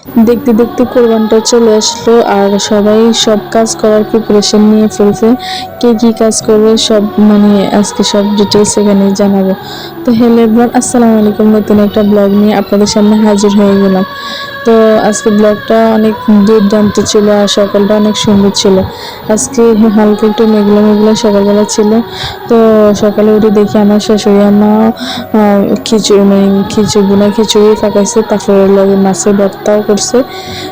দেখতে দেখতে কোরবানটা চলে আসলো আর সবাই সব কাজ করার প্রিপারেশন নিয়ে ফেলছে। কে কি কাজ করবে সব আজকে সব ডিটেলস এখানে জানাবো। তো হ্যালো এভরিওয়ান, আসসালামু আলাইকুম। নতুন একটা ব্লগ নিয়ে আপনাদের সামনে হাজির হয়ে গেলাম। তো আজকে ব্লগটা অনেক দুর্দান্ত ছিল আর সকালটা অনেক সুন্দর ছিল। আজকে হালকা একটু মেঘলা মেঘলা সকালবেলা ছিল। তো সকালে উঠে দেখি আমার শাশুড়ি আম্মা খিচুড়ি পাকাইছে, তারপরে লগে মাছের ভর্তাও করছে।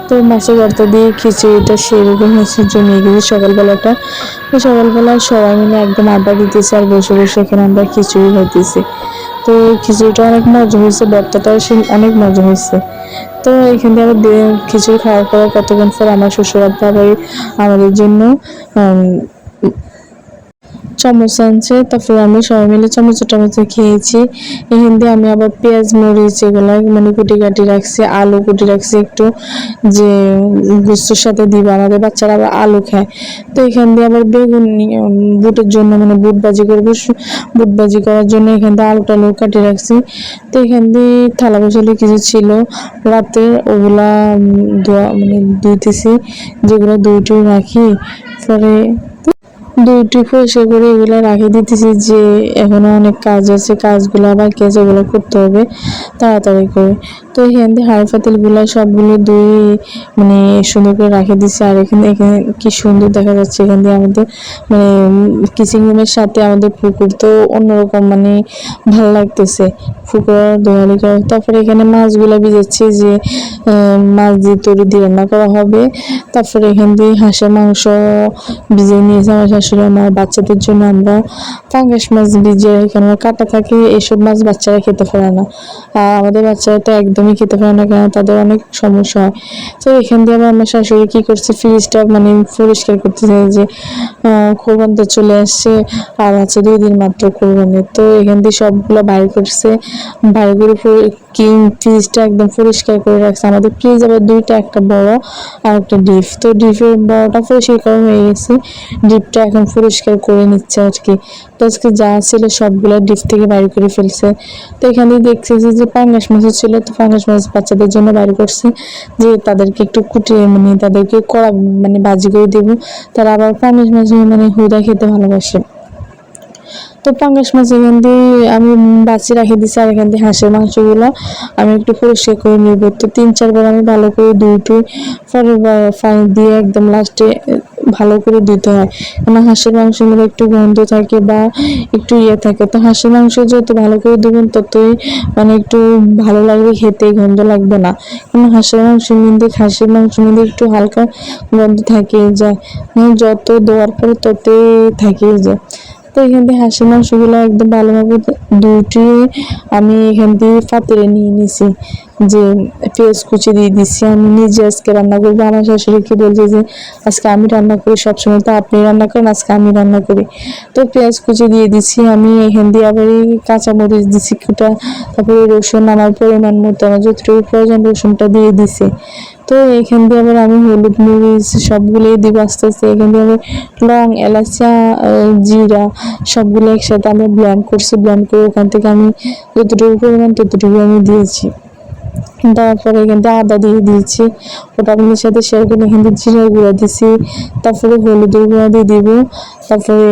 তো মাছের ভর্তা দিয়ে খিচুড়িটা সেরকম হচ্ছে জমিয়ে গেছে সকালবেলাটা। তো সকালবেলা সবাই মিলে একদম আড্ডা দিতেছে আর বসে বসে এখানে আমরা খিচুড়ি খাইতেছি। তো খিচুড়িটা অনেক মজা হয়েছে, ভর্তাটাও অনেক মজা হয়েছে। তো এখান থেকে আবার খিচুড়ি খাওয়ার পর কতক্ষণ পর আমার শ্বশুর আব্বা আবার আমাদের জন্য চামচ আনছে, তারপরে আমি সবাই মিলে চামচে খেয়েছি। এখান দিয়ে আমি আবার পেঁয়াজ মরিচ এগুলো কুটি কাটি রাখছি, আলু কুটি রাখছি একটু, যে গুস্তর সাথে দিব। আমাদের বাচ্চারা আবার আলু খায়। তো এখান দিয়ে আবার বেগুন বুটের জন্য বুট ভাজি করবো, বুট ভাজি করার জন্য এখান দিয়ে আলু টালু কাটি রাখছি। তো এখান দিয়ে থালা বসালে কিছু ছিল রাতে, ওগুলা ধোয়া ধুইতেছি, যেগুলো দুইটি রাখি পরে দুইটি পরিষ্কার করে এগুলো রাখে দিতেছি, যে এখনো অনেক কাজ আছে, কাজগুলো আবার ওগুলো করতে হবে তাড়াতাড়ি করে। তো এখান থেকে হাঁড়ি পাতিলগুলো সবগুলো সুন্দর করে রাখে দিচ্ছি। আর এখানে কি সুন্দর দেখা যাচ্ছে, এখান দিয়ে আমাদের কিচেন রুমের সাথে আমাদের পুকুর, তো অন্যরকম ভালো লাগতেছে পুকুর দোয়ালি করা। তারপরে এখানে মাছগুলো ভিজাচ্ছি, যে মাছ দিয়ে তরি দিয়ে রান্না করা হবে। তারপরে এখান দিয়ে হাঁসের মাংস ভিজিয়ে নিয়েছে আমার শাশুড়ি আমার বাচ্চাদের জন্য। আমরা পাঙ্গাস মাছ ভিজিয়ে এখানে কাটা থাকে, এইসব মাছ বাচ্চারা খেতে পারে না। আর আমাদের বাচ্চারা তো একদমই খেতে পারে না, কারণ তাদের অনেক সমস্যা হয়। তো এখান দিয়ে আবার আমার শাশুড়ি কি করছে, ফ্রিজটা পরিষ্কার করতেছে, যে কোরবান তো চলে আসছে আর আছে 2 দিন মাত্র কোরবানি। তো এখান দিয়ে সবগুলো বাইর করছে, বাইরে করে ফ্রিজটা একদম পরিষ্কার করে রাখছে। আমাদের ফ্রিজ আবার দুইটা, একটা বড় আর একটা ডিপ। তো ডিপের বড়টা পরিষ্কার করা হয়ে গেছে, ডিপটা এখন পরিষ্কার করে নিচ্ছে আর কি। তো আজকে যা ছিল সবগুলো ডিপ থেকে বাইরে করে ফেলছে। তো এখানে দেখতেছি যে পাঙ্গাস মাছ ছিল, তো পাঙ্গাস মাছ বাচ্চাদের জন্য বাইরে করছে, যে তাদেরকে একটু কুটিয়ে তাদেরকে কড়া ভাজি করে দেবো। তারা আবার পাঙ্গাস মাছ হুদা খেতে ভালোবাসে। তো পাঙ্গাস মাছ এখান দিয়ে আমি বাঁচি রাখি দিচ্ছি। আর এখান দিয়ে হাঁসের মাংসগুলো আমি একটু পরিষ্কার করে নিব। তো 3-4 বার আমি ভালো করে ধুইতে পরে পানি দিয়ে একদম লাস্টে ভালো করে দিতে হয়, কারণ হাঁসের মাংসের মধ্যে একটু গন্ধ থাকে বা একটু থাকে। তো হাঁসের মাংস যত ভালো করে দেবেন ততই একটু ভালো লাগবে খেতে, গন্ধ লাগবে না। কারণ হাঁসের মাংসের মধ্যে একটু হালকা গন্ধ থাকে যায়, যত দেওয়ার পরে ততই থাকে যায়। তো এখান থেকে হাঁসের মাংসগুলো একদম ভালোভাবে দুটি আমি এখান দিয়ে পাতিলে নিয়ে নিছি, যে পেঁয়াজ কুচি দিয়ে দিচ্ছি। আমি নিজে আজকে রান্না করবো। আমার শাশুড়িকে বলছে যে আজকে আমি রান্না করি, সবসময় তো আপনি রান্না করেন, আজকে আমি রান্না করি। তো পেঁয়াজ কুচি দিয়ে দিচ্ছি আমি, এখান দিয়ে আবার কাঁচামরিচ দিচ্ছি কুটা, তারপরে রসুন আমার পরিমাণ মতো, আমার যতটুকু প্রয়োজন রসুনটা দিয়ে দিছি। তো এখান দিয়ে আবার আমি হলুদ মরিচ সবগুলোই দিব আস্তে আস্তে। এখান দিয়ে আবার লং এলাচা জিরা সবগুলো একসাথে আমি ব্লেন্ড করে ওখান থেকে আমি যতটুকু পরিমাণ ততটুকু আমি দিয়েছি। তারপরে এখান থেকে আদা দিয়ে দিয়েছি, ওটা আপনাদের সাথে শেয়ার করে। এখান থেকে জিরা গুঁড়া দিছি, তারপরে হলুদের গুঁড়া দিয়ে দিব। তারপরে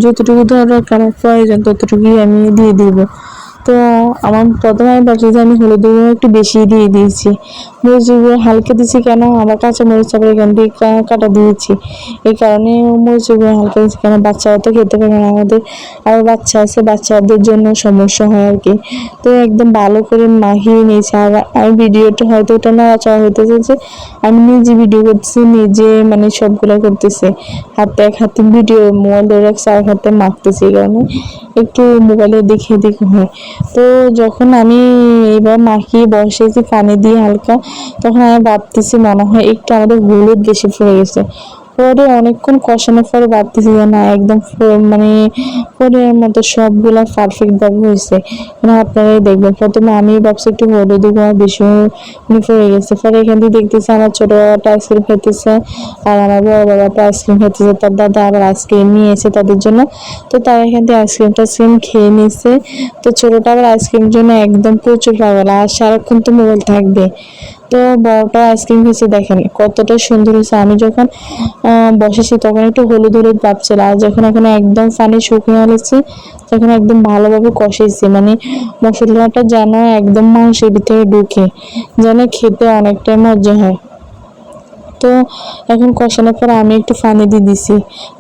যতটুকু দরকার প্রয়োজন ততটুকুই আমি দিয়ে দিব। তো আমার প্রথমে আমি ভাবছি যে আমি হলুদের গুঁড়ো একটু বেশি দিয়ে দিয়েছি, মরিচের গুঁড়ো হালকা দিয়েছি, কেন আমার কাঁচা মরিচ আবার এখান দিয়ে কাটা দিয়েছি, এই কারণে মরিচের গুঁড়ো হালকা দিয়েছি। কেন বাচ্চারা তো খেতে পারে না, আমাদের আবার বাচ্চা আছে, বাচ্চাদের জন্য সমস্যা হয় আর কি। তো একদম ভালো করে মাখিয়ে নিয়েছি। আর আমি ভিডিওটা হয়তো ওটা নাড়াচাড়া হইতেছে, যে আমি নিজে ভিডিও করতেছি, নিজে সবগুলো করতেছি, এক হাতে ভিডিও মোবাইল ধরে রাখছি, আর হাতে মাখতেছি, এই কারণে একটু মোবাইলে দেখে দেখে হয়। তো যখন আমি এবার মাখিয়ে বসেছি পানি দিয়ে হালকা, তখন আমি ভাবতেছি মনে হয় একটু আমাদের হলুদ বেশি পড়ে গেছে। পরে অনেকক্ষণ কষানোর পরে ভাবতেছি যে না, একদম পরের মতো সবগুলা পারফেক্ট ভাবে হয়েছে। আপনারাই দেখবেন, প্রথমে আমি ভাবছি একটু হলুদ বেশি পড়ে গেছে। পরে এখান থেকে দেখতেছি আমার ছোট বাবাটা আইসক্রিম খেতেছে, আর আমার বড় বাবাটা আইসক্রিম খেতেছে, তার দাদা আবার আইসক্রিম নিয়ে এসে তাদের জন্য। তো তারা এখান থেকে আইসক্রিম খেয়ে নিয়েছে। তো ছোটটা আবার আইসক্রিমের জন্য একদম প্রচুর পাগল, আর সারাক্ষণ তো মোবাইল থাকবে। তো বড়টা আইসক্রিম হয়েছে, দেখেন কতটা সুন্দর হয়েছে। আমি যখন বসেছি তখন একটু হলুদ হলুদ ভাব ছিল, আর যখন এখন একদম পানি শুকিয়ে গেছে তখন একদম ভালোভাবে কষাইছি, মানে মশলাটা যেন একদম মাংসের ভিতরে ঢুকে, যেন খেতে অনেকটাই মজা হয়। তো এখন কষানোর পর আমি একটু পানি দিয়ে দিছি,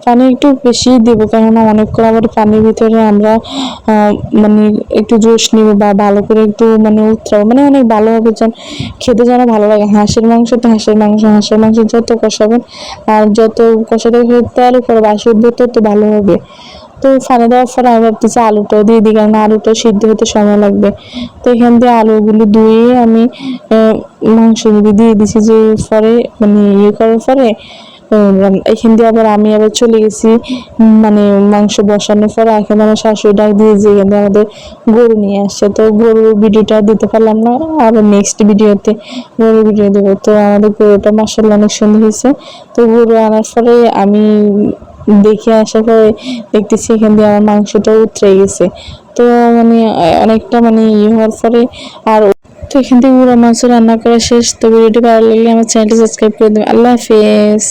পানি একটু বেশি দেবো, কেননা অনেক করে আবার পানির ভিতরে আমরা মানে একটু জোশ নিব বা ভালো করে একটু মানে উতরাবো, মানে অনেক ভালোভাবে যেন খেতে যেন ভালো লাগে। হাঁসের মাংস তো হাঁসের মাংস যত কষাবেন আর যত কষাতে তেল উপরে বাসি উঠবে তত ভালো হবে। তো পানি দেওয়ার পরে আমি ভাবতেছি আলুটাও দিয়ে দিই, কারণ আলুটাও সিদ্ধ হতে সময় লাগবে। তো এখান দিয়ে আলুগুলো ধুয়ে আমি মাংস দিয়ে দিছি, যে পরে মানে ইয়ে করার পরে এখান দিয়ে আবার আমি আবার চলে গেছি মানে মাংস বসানোর পরে এখন আমার শাশুড়ি ডাক দিয়ে যে এখানে আমাদের গরু নিয়ে আসছে। তো গরুর ভিডিওটা দিতে পারলাম না, আবার নেক্সট ভিডিওতে গরুর ভিডিও দেবো। তো আমাদের গরুটা মাসাল্লাহ অনেক সুন্দর হয়েছে। তো গরু আনার পরে আমি দেখে আসার পরে দেখতেছি এখান দিয়ে আমার মাংসটা উতরে গেছে। তো মানে অনেকটা মানে ইয়ে হওয়ার পরে আর তো এখান থেকে পুরো মাংস রান্না করা শেষ। তো ভিডিওটি ভালো লাগলে আমার চ্যানেলটি সাবস্ক্রাইব করে দেবেন। আল্লাহ হাফেজ।